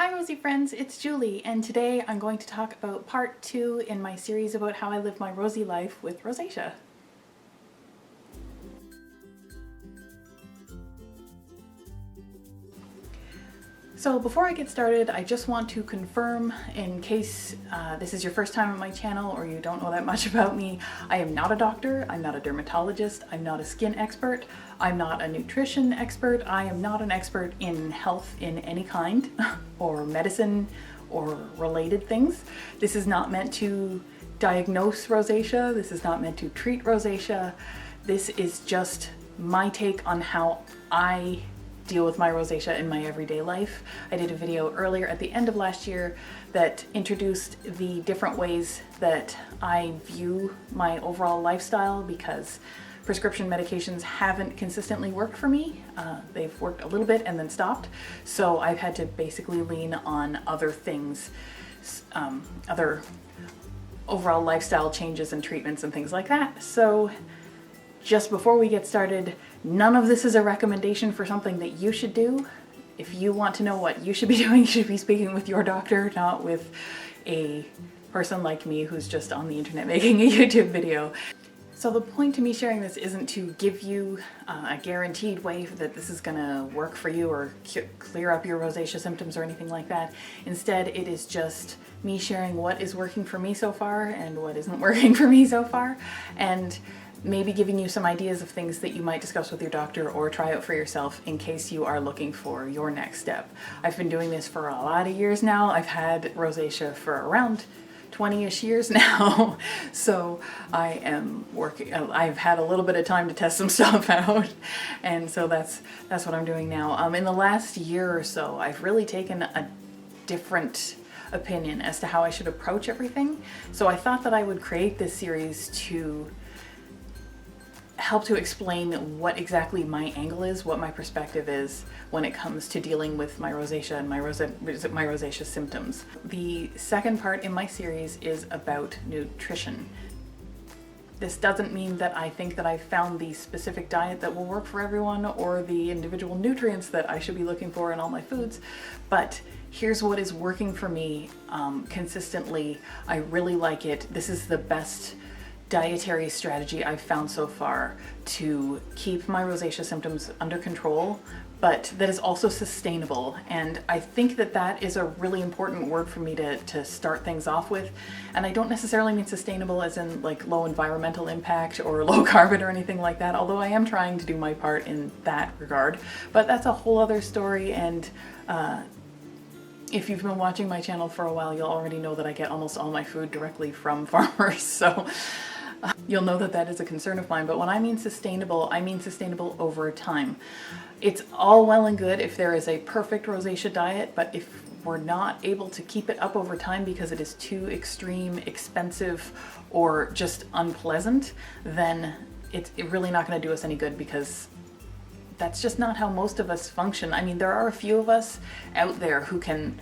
Hi Rosy friends, it's Julie, and today I'm going to talk about part 2 in my series about how I live my rosy life with rosacea. So before I get started, I just want to confirm, in case this is your first time on my channel or you don't know that much about me, I am not a doctor, I'm not a dermatologist, I'm not a skin expert, I'm not a nutrition expert, I am not an expert in health in any kind, or medicine, or related things. This is not meant to diagnose rosacea, this is not meant to treat rosacea, this is just my take on how I deal with my rosacea in my everyday life. I did a video earlier at the end of last year that introduced the different ways that I view my overall lifestyle because prescription medications haven't consistently worked for me. They've worked a little bit and then stopped. So I've had to basically lean on other things, other overall lifestyle changes and treatments and things like that. So just before we get started, none of this is a recommendation for something that you should do. If you want to know what you should be doing, you should be speaking with your doctor, not with a person like me who's just on the internet making a YouTube video. So the point to me sharing this isn't to give you a guaranteed way that this is gonna work for you or clear up your rosacea symptoms or anything like that. Instead, it is just me sharing what is working for me so far and what isn't working for me so far, and maybe giving you some ideas of things that you might discuss with your doctor or try out for yourself in case you are looking for your next step. I've been doing this for a lot of years now. I've had rosacea for around 20-ish years now, so I am working. I've had a little bit of time to test some stuff out, and so that's what I'm doing now. In the last year or so, I've really taken a different opinion as to how I should approach everything. So I thought that I would create this series to help to explain what exactly my angle is, what my perspective is when it comes to dealing with my rosacea and my rosacea symptoms. The second part in my series is about nutrition. This doesn't mean that I think that I've found the specific diet that will work for everyone or the individual nutrients that I should be looking for in all my foods, but here's what is working for me consistently. I really like it. This is the best dietary strategy I've found so far to keep my rosacea symptoms under control, but that is also sustainable. And I think that that is a really important word for me to start things off with. And I don't necessarily mean sustainable as in like low environmental impact or low carbon or anything like that, although I am trying to do my part in that regard. But that's a whole other story, and if you've been watching my channel for a while, you'll already know that I get almost all my food directly from farmers, so you'll know that that is a concern of mine. But when I mean sustainable over time. It's all well and good if there is a perfect rosacea diet, but if we're not able to keep it up over time because it is too extreme, expensive, or just unpleasant, then it's really not going to do us any good, because that's just not how most of us function. I mean, there are a few of us out there who can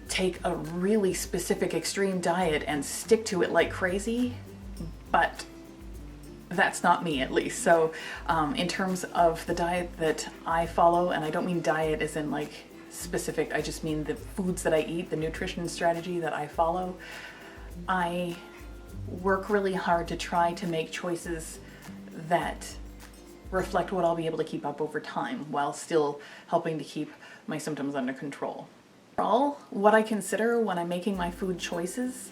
take a really specific extreme diet and stick to it like crazy, but that's not me, at least. So in terms of the diet that I follow, and I don't mean diet as in like specific, I just mean the foods that I eat, the nutrition strategy that I follow, I work really hard to try to make choices that reflect what I'll be able to keep up over time while still helping to keep my symptoms under control. Overall, what I consider when I'm making my food choices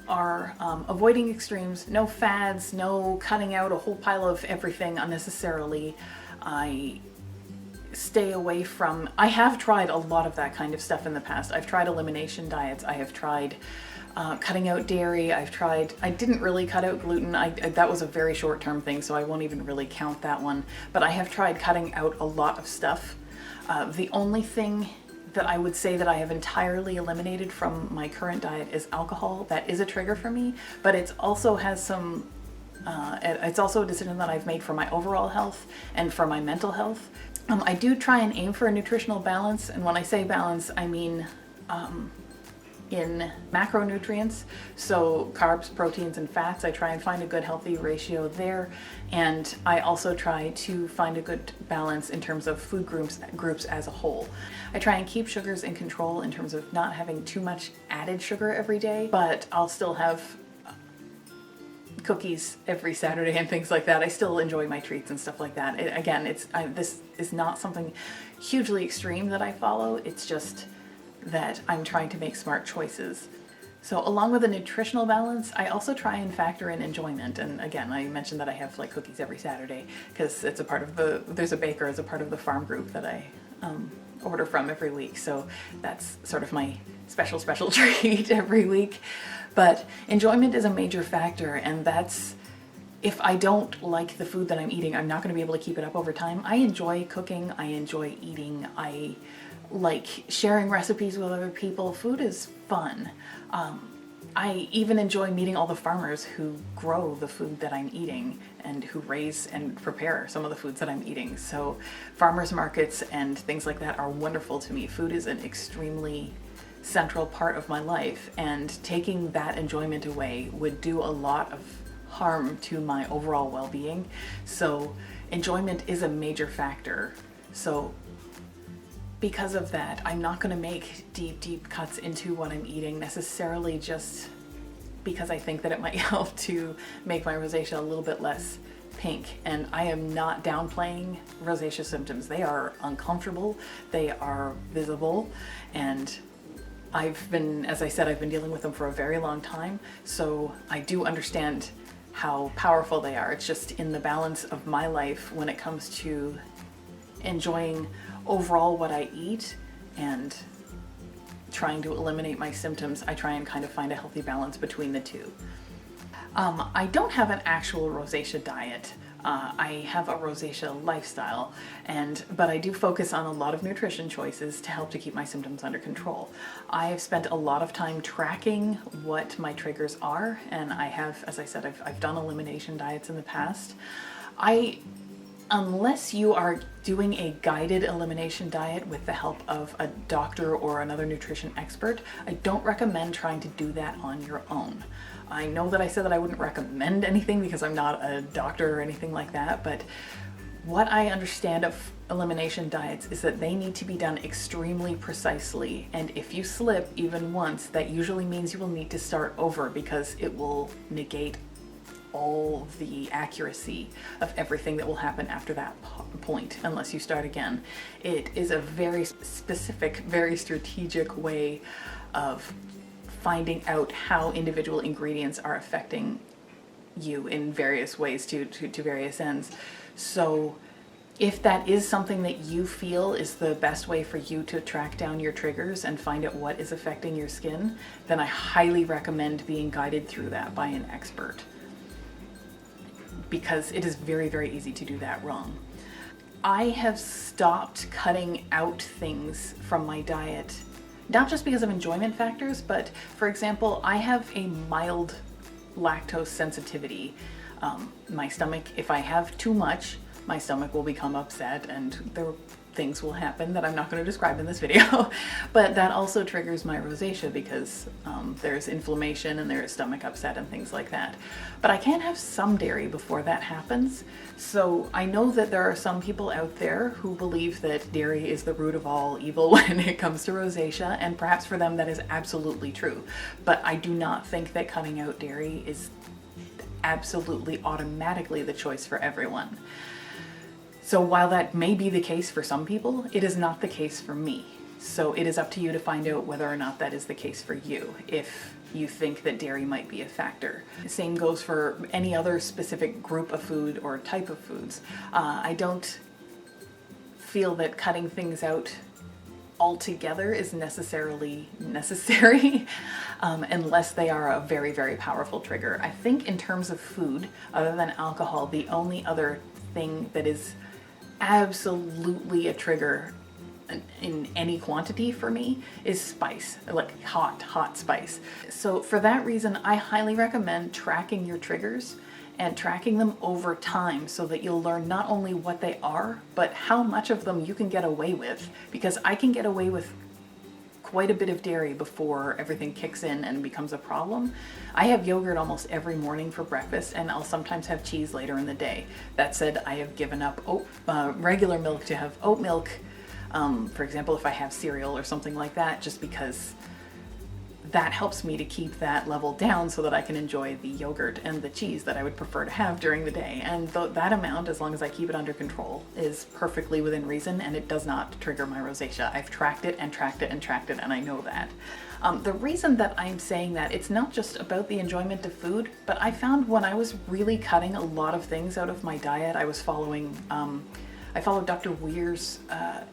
are avoiding extremes, no fads, no cutting out a whole pile of everything unnecessarily. I stay away from, I have tried a lot of that kind of stuff in the past. I've tried elimination diets, I have tried cutting out dairy, I didn't really cut out gluten, that was a very short-term thing, so I won't even really count that one, but I have tried cutting out a lot of stuff. The only thing that I would say that I have entirely eliminated from my current diet is alcohol. That is a trigger for me, but it's also has some, it's also a decision that I've made for my overall health and for my mental health. I do try and aim for a nutritional balance, and when I say balance, I mean in macronutrients, so carbs, proteins, and fats. I try and find a good healthy ratio there, and I also try to find a good balance in terms of food groups as a whole. I try and keep sugars in control in terms of not having too much added sugar every day, but I'll still have cookies every Saturday and things like that. I still enjoy my treats and stuff like that. This is not something hugely extreme that I follow. It's just that I'm trying to make smart choices. So along with the nutritional balance, I also try and factor in enjoyment. And again, I mentioned that I have like cookies every Saturday because it's a part of there's a baker as a part of the farm group that I order from every week. So that's sort of my special treat every week. But enjoyment is a major factor, and that's, if I don't like the food that I'm eating, I'm not going to be able to keep it up over time. I enjoy cooking, I enjoy eating, I like sharing recipes with other people. Food is fun. I even enjoy meeting all the farmers who grow the food that I'm eating and who raise and prepare some of the foods that I'm eating. So farmers markets and things like that are wonderful to me. Food is an extremely central part of my life, and taking that enjoyment away would do a lot of harm to my overall well-being. So enjoyment is a major factor. So because of that, I'm not going to make deep cuts into what I'm eating necessarily, just because I think that it might help to make my rosacea a little bit less pink. And I am not downplaying rosacea symptoms. They are uncomfortable, they are visible, and as I said, I've been dealing with them for a very long time, so I do understand how powerful they are. It's just in the balance of my life when it comes to enjoying overall what I eat and trying to eliminate my symptoms. I try and kind of find a healthy balance between the two. I don't have an actual rosacea diet. I have a rosacea lifestyle, but I do focus on a lot of nutrition choices to help to keep my symptoms under control. I have spent a lot of time tracking what my triggers are, and I have, as I said, I've done elimination diets in the past. Unless you are doing a guided elimination diet with the help of a doctor or another nutrition expert, I don't recommend trying to do that on your own. I know that I said that I wouldn't recommend anything because I'm not a doctor or anything like that, but what I understand of elimination diets is that they need to be done extremely precisely, and if you slip even once, that usually means you will need to start over because it will negate all the accuracy of everything that will happen after that point unless you start again. It is a very specific, very strategic way of finding out how individual ingredients are affecting you in various ways to various ends. So if that is something that you feel is the best way for you to track down your triggers and find out what is affecting your skin, then I highly recommend being guided through that by an expert, because it is very easy to do that wrong. I have stopped cutting out things from my diet, not just because of enjoyment factors, but for example, I have a mild lactose sensitivity. My stomach, if I have too much, my stomach will become upset and things will happen that I'm not going to describe in this video. But that also triggers my rosacea because there's inflammation and there's stomach upset and things like that. But I can have some dairy before that happens. So I know that there are some people out there who believe that dairy is the root of all evil when it comes to rosacea, and perhaps for them that is absolutely true. But I do not think that cutting out dairy is absolutely automatically the choice for everyone. So while that may be the case for some people, it is not the case for me. So it is up to you to find out whether or not that is the case for you, if you think that dairy might be a factor. The same goes for any other specific group of food or type of foods. I don't feel that cutting things out altogether is necessarily necessary unless they are a very powerful trigger. I think in terms of food, other than alcohol, the only other thing that is absolutely a trigger in any quantity for me is spice, like hot spice. So for that reason, I highly recommend tracking your triggers and tracking them over time so that you'll learn not only what they are, but how much of them you can get away with. Because I can get away with quite a bit of dairy before everything kicks in and becomes a problem. I have yogurt almost every morning for breakfast, and I'll sometimes have cheese later in the day. That said, I have given up regular milk to have oat milk, for example, if I have cereal or something like that, just because that helps me to keep that level down so that I can enjoy the yogurt and the cheese that I would prefer to have during the day. And that amount, as long as I keep it under control, is perfectly within reason, and it does not trigger my rosacea. I've tracked it and tracked it and tracked it, and I know that. The reason that I'm saying that, it's not just about the enjoyment of food, but I found when I was really cutting a lot of things out of my diet, I was following I followed Dr. Weir's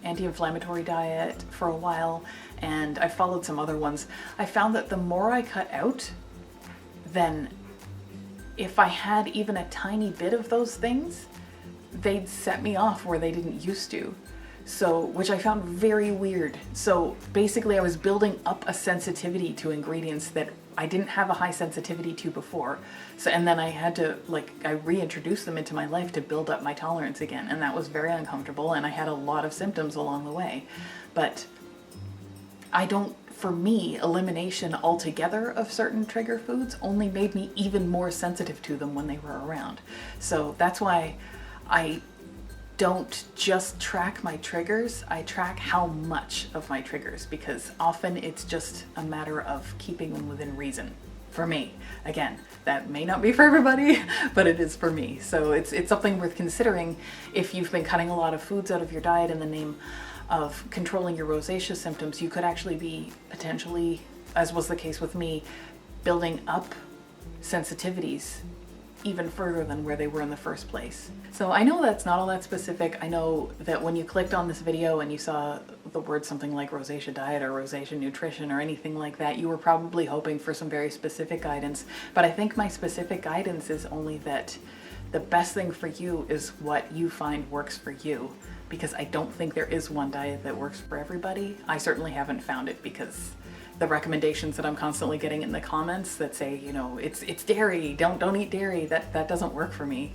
anti-inflammatory diet for a while, and I followed some other ones. I found that the more I cut out, then if I had even a tiny bit of those things, they'd set me off where they didn't used to. So, which I found very weird. So basically I was building up a sensitivity to ingredients that I didn't have a high sensitivity to before. So, and then I had to, I reintroduced them into my life to build up my tolerance again. And that was very uncomfortable, and I had a lot of symptoms along the way. But for me, elimination altogether of certain trigger foods only made me even more sensitive to them when they were around. So that's why I don't just track my triggers, I track how much of my triggers, because often it's just a matter of keeping them within reason. For me. Again, that may not be for everybody, but it is for me. So it's something worth considering if you've been cutting a lot of foods out of your diet in the name of controlling your rosacea symptoms. You could actually be potentially, as was the case with me, building up sensitivities even further than where they were in the first place. So I know that's not all that specific. I know that when you clicked on this video and you saw the word something like rosacea diet or rosacea nutrition or anything like that, you were probably hoping for some very specific guidance. But I think my specific guidance is only that the best thing for you is what you find works for you, because I don't think there is one diet that works for everybody. I certainly haven't found it, because the recommendations that I'm constantly getting in the comments that say, you know, it's dairy, don't eat dairy, that doesn't work for me.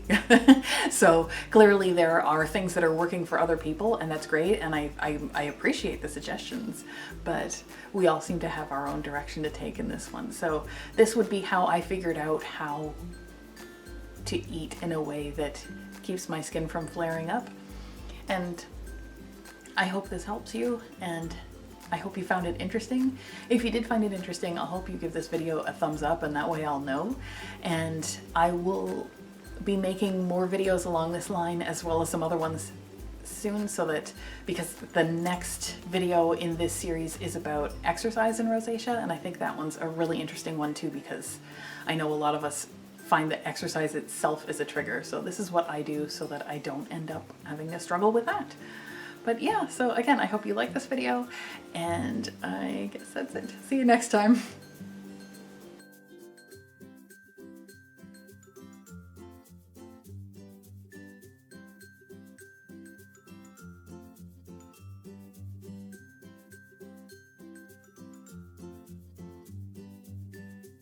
So clearly there are things that are working for other people, and that's great, and I appreciate the suggestions, but we all seem to have our own direction to take in this one. So this would be how I figured out how to eat in a way that keeps my skin from flaring up. And I hope this helps you, and I hope you found it interesting. If you did find it interesting, I hope you give this video a thumbs up, and that way I'll know. And I will be making more videos along this line, as well as some other ones soon, so that, because the next video in this series is about exercise and rosacea, and I think that one's a really interesting one too, because I know a lot of us find that exercise itself is a trigger. So this is what I do so that I don't end up having to struggle with that. But yeah, so again, I hope you like this video, and I guess that's it. See you next time.